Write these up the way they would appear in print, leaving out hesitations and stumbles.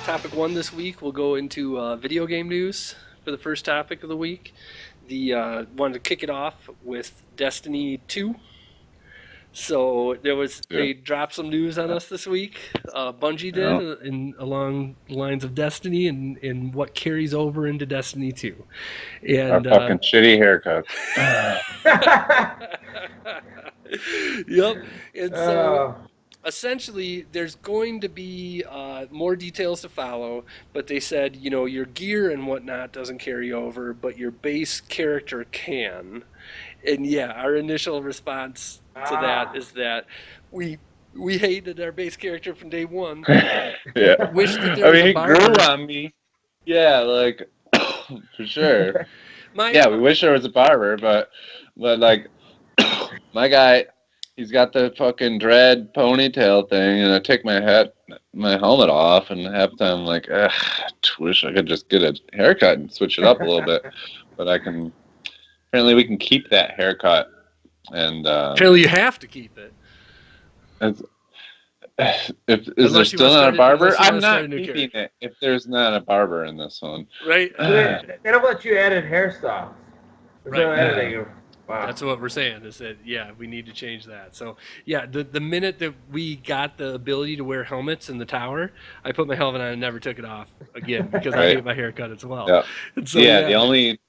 Topic 1 this week, we'll go into video game news for the first topic of the week. Wanted to kick it off with Destiny 2. So they dropped some news on us this week. Bungie did along the lines of Destiny and what carries over into Destiny 2. And our fucking shitty haircuts. Yep. And so essentially, there's going to be more details to follow, but they said, your gear and whatnot doesn't carry over, but your base character can. And yeah, our initial response to that is that we hated our base character from day one. Yeah. Wish that there was a barber. He grew on me. Yeah, like, for sure. We wish there was a barber, but like, my guy, he's got the fucking dread ponytail thing, and I take my helmet off, and half the time I'm like, wish I could just get a haircut and switch it up a little bit. But apparently we can keep that haircut. And apparently you have to keep it. Is there still not a barber? I'm not keeping it if there's not a barber in this one. Right. They don't let you edit hairstyles. There's no editing. Wow. That's what we're saying, is that, we need to change that. So, the minute that we got the ability to wear helmets in the tower, I put my helmet on and never took it off again because I hate my haircut as well. Yeah, so, the only,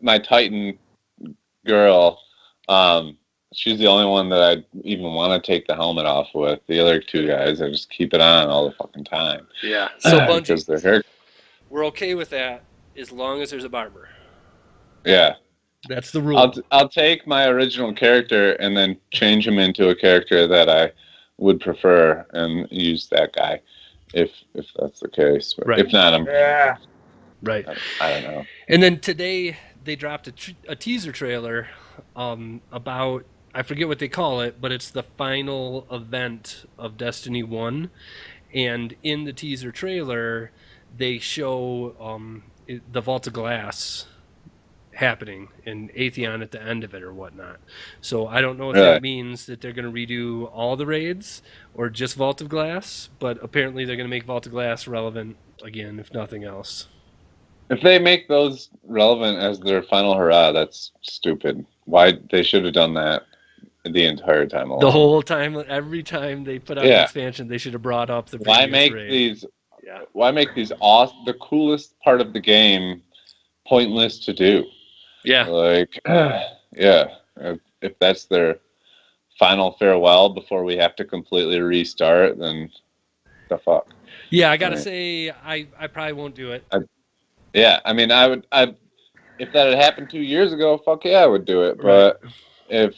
my Titan girl, she's the only one that I even want to take the helmet off with. The other two guys, I just keep it on all the fucking time. Yeah. So, Bungie, because their hair... we're okay with that as long as there's a barber. Yeah. That's the rule. I'll take my original character and then change him into a character that I would prefer and use that guy, if that's the case. But right. If not, I'm... Yeah. Right. I don't know. And then today they dropped a teaser trailer about, I forget what they call it, but it's the final event of Destiny 1. And in the teaser trailer, they show the Vault of Glass happening and Atheon at the end of it or whatnot. So I don't know if that means that they're going to redo all the raids or just Vault of Glass, but apparently they're going to make Vault of Glass relevant again, if nothing else. If they make those relevant as their final hurrah, that's stupid. Why they should have done that the entire time along. The whole time, every time they put out an expansion, they should have brought up the previous raid. Why make these awesome, the coolest part of the game pointless to do? Yeah. Like, if that's their final farewell before we have to completely restart, then the fuck. Yeah, I gotta say, I probably won't do it. I mean, if that had happened 2 years ago, fuck yeah, I would do it. But if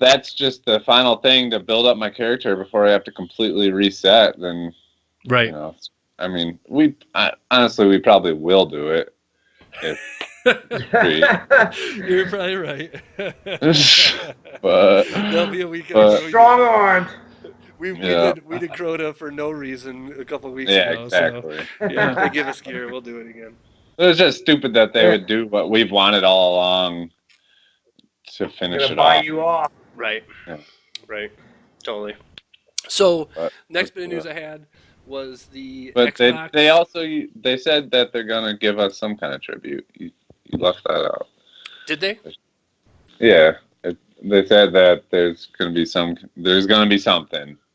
that's just the final thing to build up my character before I have to completely reset, then I mean, honestly, we probably will do it. You're probably right. But there'll be a weekend. Strong armed. We did Crota for no reason a couple of weeks ago. Exactly. So if they give us gear, we'll do it again. It was just stupid that they would do what we've wanted all along to finish it buy you off. Right. Yeah. Right. Totally. So next bit of news I had was the Xbox. They said that they're gonna give us some kind of tribute. You left that out. Did they? Yeah, they said that there's gonna be something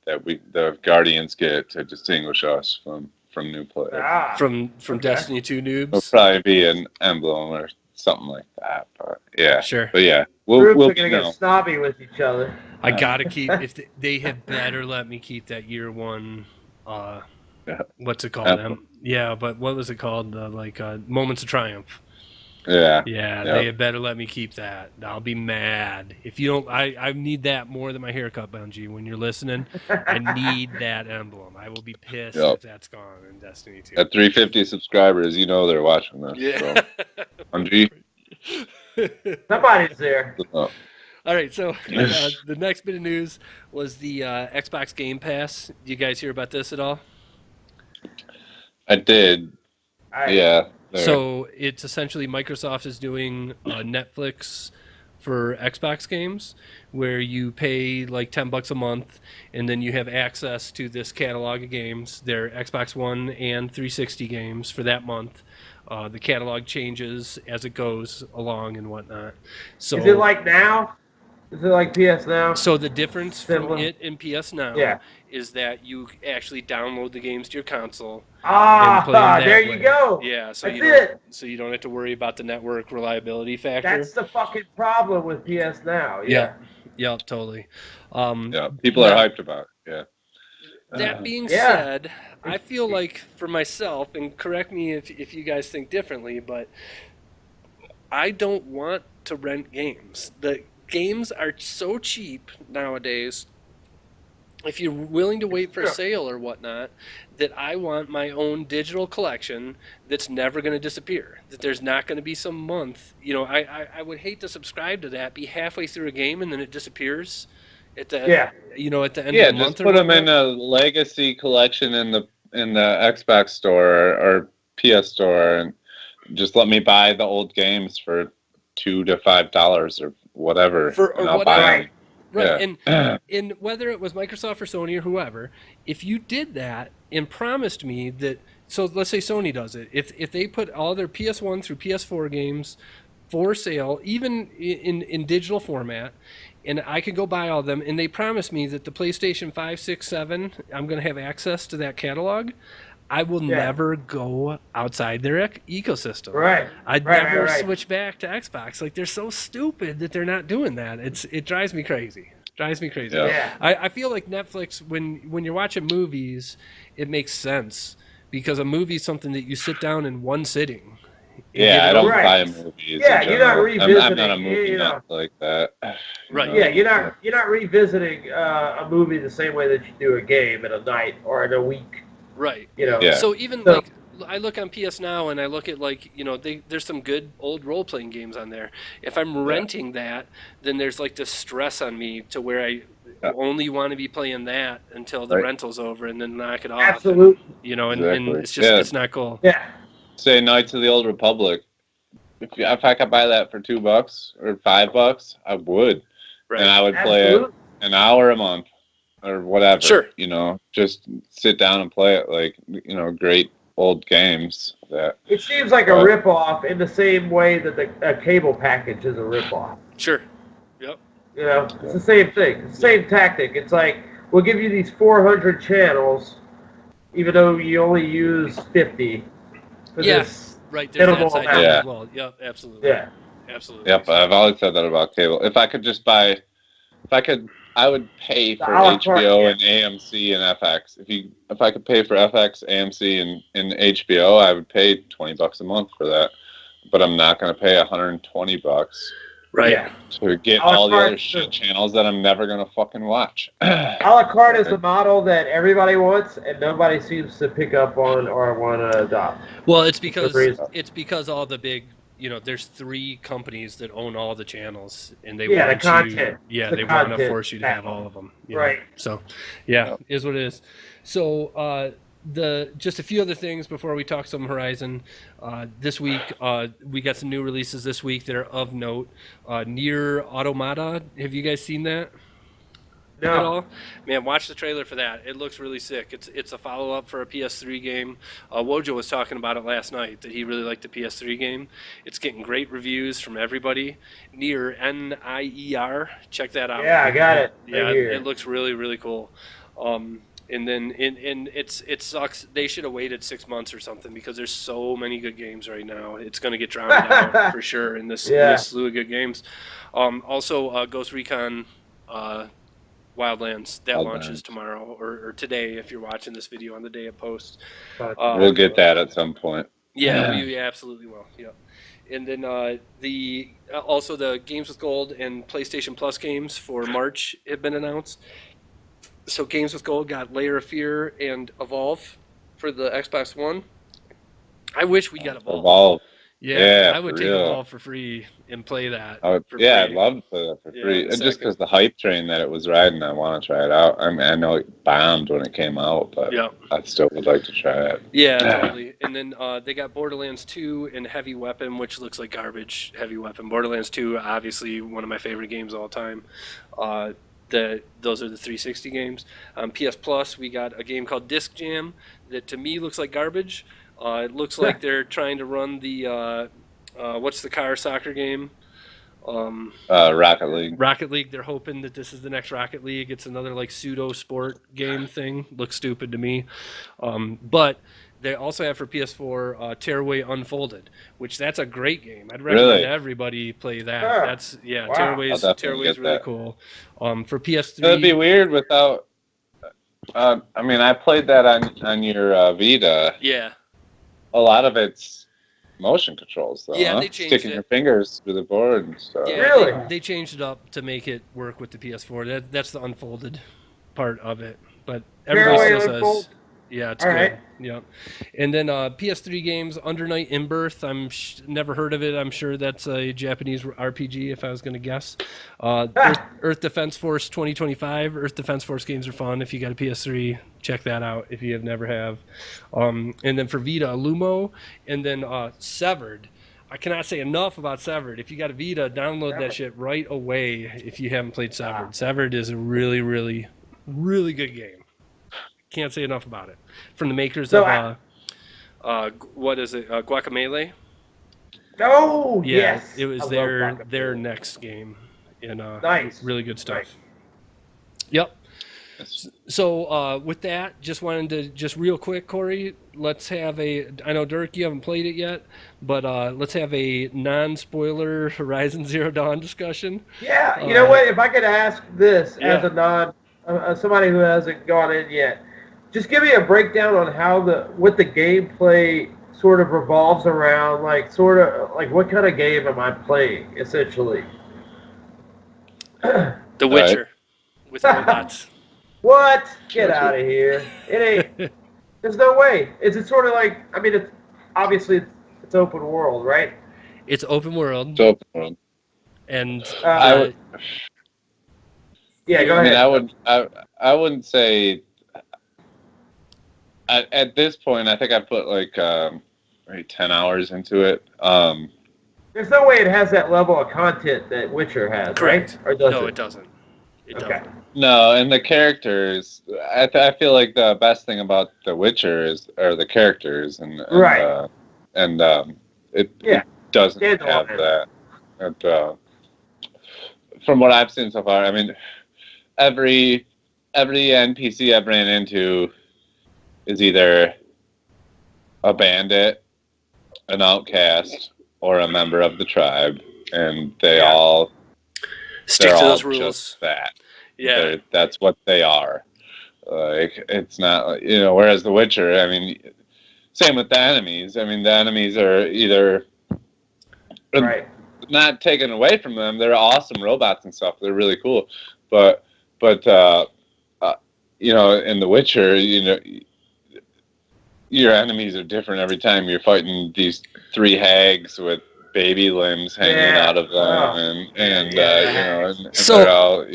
that the Guardians get to distinguish us from new players. From Destiny 2 noobs. It'll probably be an emblem or something like that. But yeah, sure. But yeah, we're gonna get snobby with each other. I gotta keep. If they had better let me keep that year one. What's it called? Yeah, but what was it called? Moments of Triumph. Yeah. Yeah, they had better let me keep that. I'll be mad. If you don't, I need that more than my haircut, Bungie. When you're listening, I need that emblem. I will be pissed if that's gone in Destiny 2. At 350 subscribers, they're watching this. Yeah. So. Bungie. Somebody's there. All right, so the next bit of news was the Xbox Game Pass. Did you guys hear about this at all? I did. Yeah. So it's essentially Microsoft is doing Netflix for Xbox games, where you pay like $10 a month, and then you have access to this catalog of games. They're Xbox One and 360 games for that month. The catalog changes as it goes along and whatnot. So is it like now? Is it like PS Now? So the difference from Similar? it and PS Now is that you actually download the games to your console and play them that there way. you go. Yeah, so That's you don't have to worry about the network reliability factor. That's the fucking problem with PS Now. Yeah. Yep, totally. People are hyped about it. Yeah. That being said, I feel like for myself, and correct me if you guys think differently, but I don't want to rent games. The games are so cheap nowadays, if you're willing to wait for a sale or whatnot, that I want my own digital collection that's never going to disappear. That there's not going to be some month. I would hate to subscribe to that, be halfway through a game, and then it disappears at the at the end of the month. Yeah, just put them in a legacy collection in the Xbox store or PS store, and just let me buy the old games for $2 to $5 or whatever, and I'll buy them. Right, and whether it was Microsoft or Sony or whoever, if you did that and promised me that, so let's say Sony does it, if they put all their PS1 through PS4 games for sale, even in digital format, and I could go buy all of them, and they promise me that the PlayStation 5, 6, 7, I'm going to have access to that catalog, I will never go outside their ecosystem. Right. I'd never switch back to Xbox. Like, they're so stupid that they're not doing that. It drives me crazy. Yeah. I feel like Netflix, when you're watching movies, it makes sense because a movie is something that you sit down in one sitting. Yeah, I don't buy movies. Yeah, you're not revisiting. I'm not a movie nut like that. Right. Yeah, you're not revisiting a movie the same way that you do a game in a night or in a week. Right. Yeah. So even like I look on PS Now and I look at there's some good old role playing games on there. If I'm renting that, then there's like this stress on me to where I only want to be playing that until the rental's over and then knock it off. Absolutely. And it's just it's not cool. Yeah. Say Knights of the Old Republic. If I could buy that for $2 or $5, I would. Right. And I would play it an hour a month. Or whatever, just sit down and play it like, great old games. It seems like a ripoff in the same way that a cable package is a ripoff. Sure. Yep. It's the same thing. It's the same tactic. It's like, we'll give you these 400 channels, even though you only use 50. Right. There's that side as well. Yep, absolutely. Yeah. Absolutely. Yep, I've always said that about cable. I would pay for HBO and AMC and FX. If I could pay for FX, AMC, and HBO, I would pay $20 a month for that. But I'm not going to pay $120, right, to get all the other shit channels that I'm never going to fucking watch. A la carte is the model that everybody wants, and nobody seems to pick up on or want to adopt. Well, it's because all the big. There's 3 companies that own all the channels, and they want the content. They want to force you to have all of them. Right. So, is what it is. So, just a few other things before we talk some Horizon. This week, we got some new releases this week that are of note. Neir Automata. Have you guys seen that? No. At all? Man, watch the trailer for that. It looks really sick. It's a follow-up for a PS3 game. Wojo was talking about it last night, that he really liked the PS3 game. It's getting great reviews from everybody. Neir, N-I-E-R. Check that out. Yeah, I got it. Yeah, it looks really, really cool. And then it sucks. They should have waited 6 months or something because there's so many good games right now. It's going to get drowned out for sure in this slew of good games. Also, Ghost Recon Wildlands that launches tomorrow or today if you're watching this video on the day it posts. We'll get that at some point. Yeah, we absolutely will. Yeah, and then also the Games with Gold and PlayStation Plus games for March have been announced. So Games with Gold got Layer of Fear and Evolve for the Xbox One. I wish we got Evolve. Yeah, I for would take them real. all for free and play that. I'd love to play that for free. And just because the hype train that it was riding, I want to try it out. I mean, I know it bombed when it came out, but I still would like to try it. Yeah, totally. And then they got Borderlands 2 and Heavy Weapon, which looks like garbage. Heavy Weapon. Borderlands 2, obviously one of my favorite games of all time. Those are the 360 games. PS Plus, we got a game called Disc Jam that to me looks like garbage. It looks like they're trying to run the what's the car soccer game? Rocket League. Rocket League. They're hoping that this is the next Rocket League. It's another like pseudo sport game thing. Looks stupid to me. But they also have for PS4 Tearaway Unfolded, which that's a great game. I'd recommend everybody play that. Sure. That's Wow. Tearaway's really cool. For PS3, it'd be weird without. I mean, I played that on your Vita. Yeah. A lot of it's motion controls, though. Yeah, huh? they changed Sticking your fingers through the board and stuff. Yeah, Really? They changed it up to make it work with the PS4. That's the unfolded part of it. But everybody still says, yeah, it's all good. Right. Yeah. And then PS3 games, Under Night in Birth. Never heard of it. I'm sure that's a Japanese RPG if I was going to guess. Earth Defense Force 2025. Earth Defense Force games are fun. If you got a PS3, check that out if you never have. And then for Vita, Lumo. And then Severed. I cannot say enough about Severed. If you got a Vita, download that shit right away if you haven't played Severed. Severed is a really, really, really good game. Can't say enough about it. From the makers of what is it? Guacamelee. Oh, Yeah, yes. it was their next game. And nice. Really good stuff. Nice. Yep. So with that, just wanted to just real quick, Corey, let's have I know Dirk, you haven't played it yet, but let's have a non-spoiler Horizon Zero Dawn discusussion. Yeah, you know what? If I could ask this as a somebody who hasn't gone in yet, just give me a breakdown on how what the gameplay sort of revolves around, like what kind of game am I playing essentially? The Witcher with robots. What? Get out of here! It ain't. There's no way. It's sort of like, I mean, it's obviously it's open world, right? It's open world. It's open world. And yeah, go ahead. I mean, I wouldn't say. At this point, I think I put like 10 hours into it. There's no way it has that level of content that Witcher has, correct. Right? Or does no, it? it doesn't. It okay. doesn't. No, and the characters. I feel like the best thing about The Witcher are the characters, and right. It doesn't have that. From what I've seen so far, I mean, every NPC I've ran into is either a bandit, an outcast, or a member of the tribe, and they all stick to those rules. Just that. Yeah, that's what they are. Like, it's not, whereas The Witcher, I mean, same with the enemies. I mean, the enemies are either not taken away from them. They're awesome robots and stuff. They're really cool, but in The Witcher, your enemies are different every time. You're fighting these 3 hags with baby limbs hanging out of them, and they're all,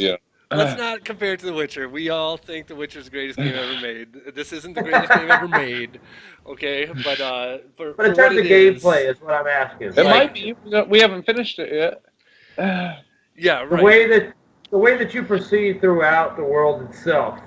Let's not compare it to The Witcher. We all think The Witcher's the greatest game ever made. This isn't the greatest game ever made, okay? But in terms of gameplay, is what I'm asking. It might be. We haven't finished it yet. Yeah, right. The way that you proceed throughout the world itself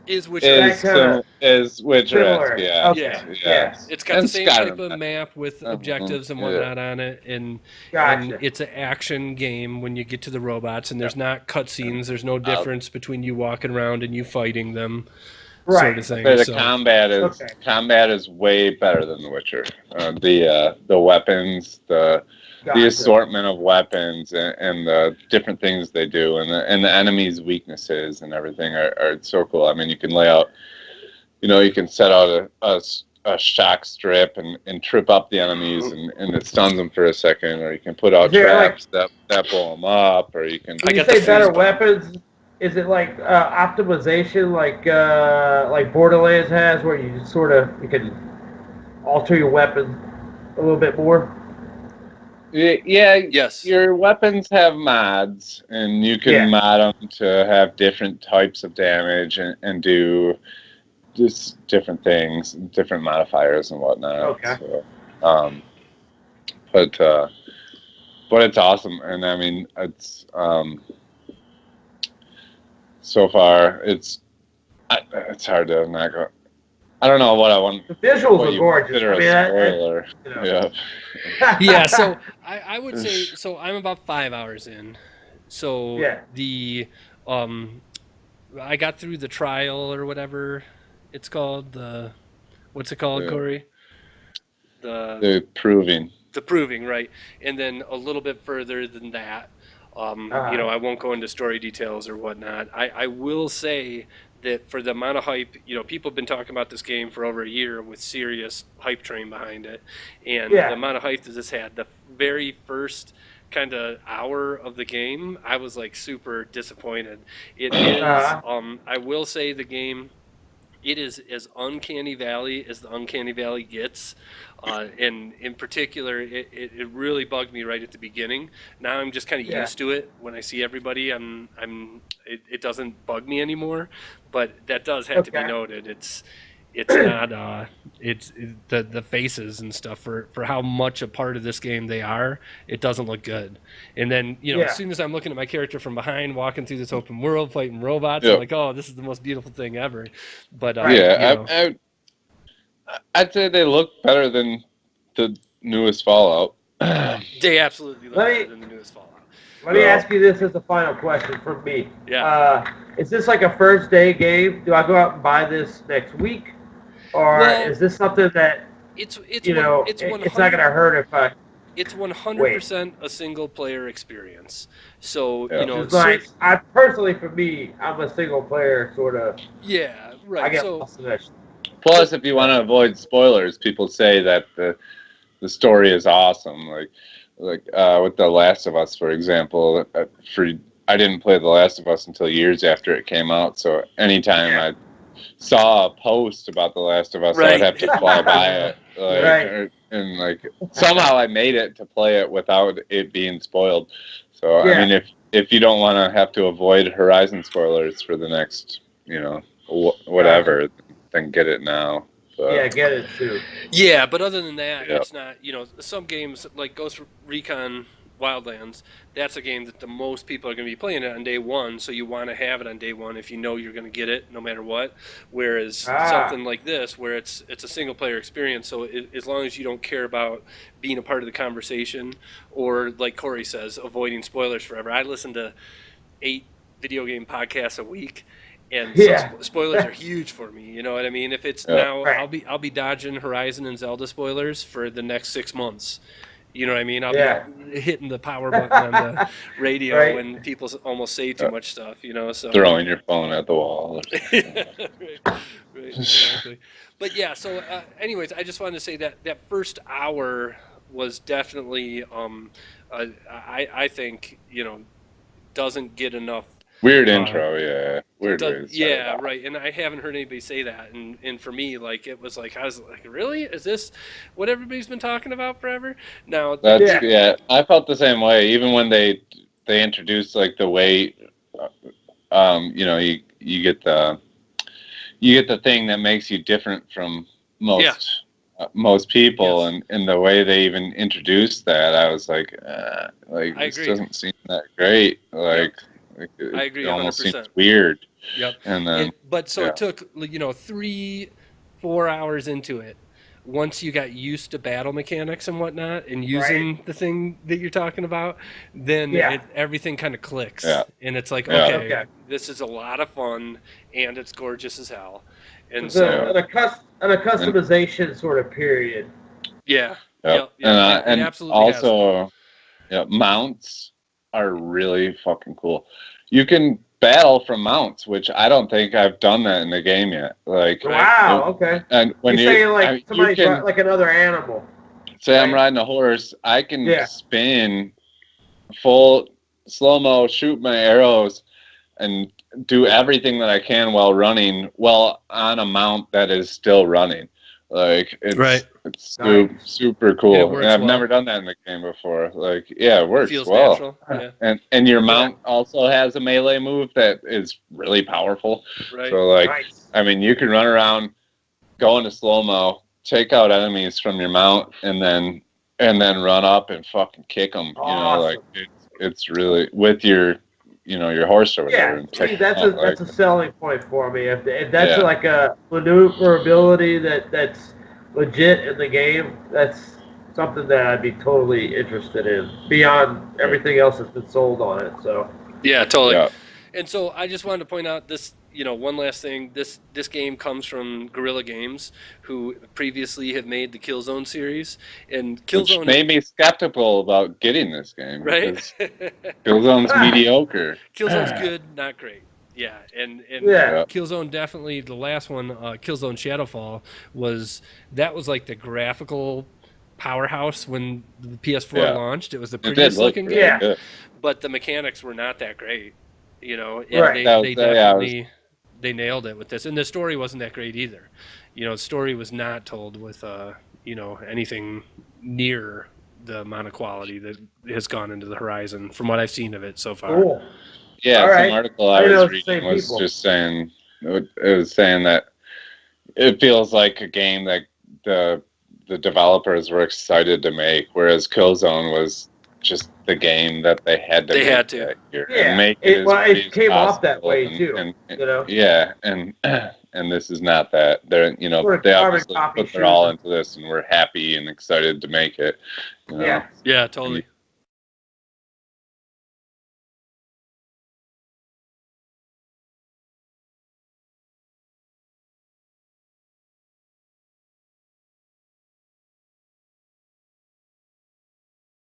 is Witcher. Is Witcher. Yeah. Okay. Yeah. It's got the same type of map with objectives and whatnot on it, and it's an action game when you get to the robots, and there's not cutscenes. There's no difference between you walking around and you fighting them, sort of thing. The combat is way better than The Witcher. The weapons, the assortment of weapons and the different things they do, and the enemies' weaknesses and everything are so cool. I mean, you can lay out, you can set out a shock strip and trip up the enemies and it stuns them for a second, or you can put out traps that blow them up, or you can. When you say better weapons, is it like optimization, like Borderlands has, where you can alter your weapon a little bit more? Yeah, Yes. Your weapons have mods, and you can mod them to have different types of damage and do just different things, different modifiers and whatnot. Okay. So, but it's awesome, and I mean, it's so far it's hard to not go. I don't know what I want. The visuals are gorgeous. I mean, a spoiler. Yeah. So I would say, so I'm about 5 hours in. So I got through the trial or whatever it's called. What's it called, Corey? The proving. The proving, right? And then a little bit further than that. I won't go into story details or whatnot. I will say that for the amount of hype, people have been talking about this game for over a year with serious hype train behind it. And the amount of hype that this had, the very first kind of hour of the game, I was like super disappointed. It is, I will say the game, it is as Uncanny Valley as the Uncanny Valley gets. And in particular, it really bugged me right at the beginning. Now I'm just kind of used to it. When I see everybody, it doesn't bug me anymore. But that does have to be noted. It's not it's the faces and stuff for how much a part of this game they are. It doesn't look good. And then as soon as I'm looking at my character from behind, walking through this open world, fighting robots, I'm like, oh, this is the most beautiful thing ever. But I'd say they look better than the newest Fallout. They absolutely look better than the newest Fallout. Let me ask you this as a final question from me. Yeah. Is this like a first day game? Do I go out and buy this next week? Or is this something that it's not going to hurt if I... It's 100% a single player experience. So, I personally, for me, I'm a single player sort of... Yeah, right. I get lost in that. Plus, if you want to avoid spoilers, people say that the story is awesome. Like with The Last of Us, for example. I didn't play The Last of Us until years after it came out. So anytime I saw a post about The Last of Us, I'd have to fly by it. And somehow I made it to play it without it being spoiled. So I mean, if you don't want to have to avoid Horizon spoilers for the next, whatever. Then get it now. Yeah, get it too. Yeah, but other than that, it's not. Some games like Recon Wildlands, that's a game that the most people are going to be playing it on day one. So you want to have it on day one if you know you're going to get it no matter what. Whereas something like this, where it's a single player experience, so as long as you don't care about being a part of the conversation, or like Corey says, avoiding spoilers forever. I listen to 8 video game podcasts a week. And spoilers are huge for me. You know what I mean? If it's now, I'll be dodging Horizon and Zelda spoilers for the next 6 months. You know what I mean? I'll be hitting the power button on the radio when people almost say too much stuff. So throwing your phone at the wall. right, exactly. But so anyways, I just wanted to say that first hour was definitely, I think, doesn't get enough. Weird intro, weird. Right. And I haven't heard anybody say that. And for me, it was like, I was like, really? Is this what everybody's been talking about forever? Now, I felt the same way. Even when they introduced the way, you get the thing that makes you different from most people, and the way they even introduced that, I was like, this doesn't seem that great. I agree. It almost 100%. seems weird. Yep. And then, it took 3-4 hours into it. Once you got used to battle mechanics and whatnot, and using the thing that you're talking about, then everything kind of clicks, and it's like, okay, this is a lot of fun, and it's gorgeous as hell. And a customization sort of period. Yeah. And absolutely also, mounts are really fucking cool. You can battle from mounts, which I don't think I've done that in the game yet. Okay. And when you're saying somebody's like another animal. Say I'm riding a horse, I can spin full slow-mo, shoot my arrows, and do everything that I can while running, on a mount that is still running. Like Right. it's Nice. super cool. And it And works I've well. never done that in the game before. Like, yeah, it works Feels well. natural. Yeah. And your mount also has a melee move that is really powerful. Right. So like, Nice. I mean, you can run around, go into slow-mo, take out enemies from your mount, and then run up and fucking kick them. You know, like it's really with your your horse or whatever. Yeah, And see, take that's them out, that's a selling point for me. If that's Yeah. like a maneuverability that's legit in the game, that's something that I'd be totally interested in beyond everything else that's been sold on it. So Yeah, totally. Yeah. And so I just wanted to point out this, one last thing. This game comes from Guerrilla Games, who previously have made the Killzone series, and Killzone Which made me skeptical about getting this game. right. Because Killzone's mediocre. Killzone's good, not great. Yeah, and yeah, Killzone definitely the last one, Killzone Shadowfall was like the graphical powerhouse when the PS4 launched. It was the prettiest looking game, yeah. good. but the mechanics were not that great. And Right. they definitely they nailed it with this, and the story wasn't that great either. The story was not told with anything near the amount of quality that has gone into the Horizon from what I've seen of it so far. Cool. Yeah, All some right. article I was reading was just saying it was saying that it feels like a game that the developers were excited to make, whereas Killzone was just the game that they had to make that year. Yeah, and make it came off that way too. Yeah, and this is not that. They're they obviously put their all into this, and we're happy and excited to make it. Yeah. Yeah, totally.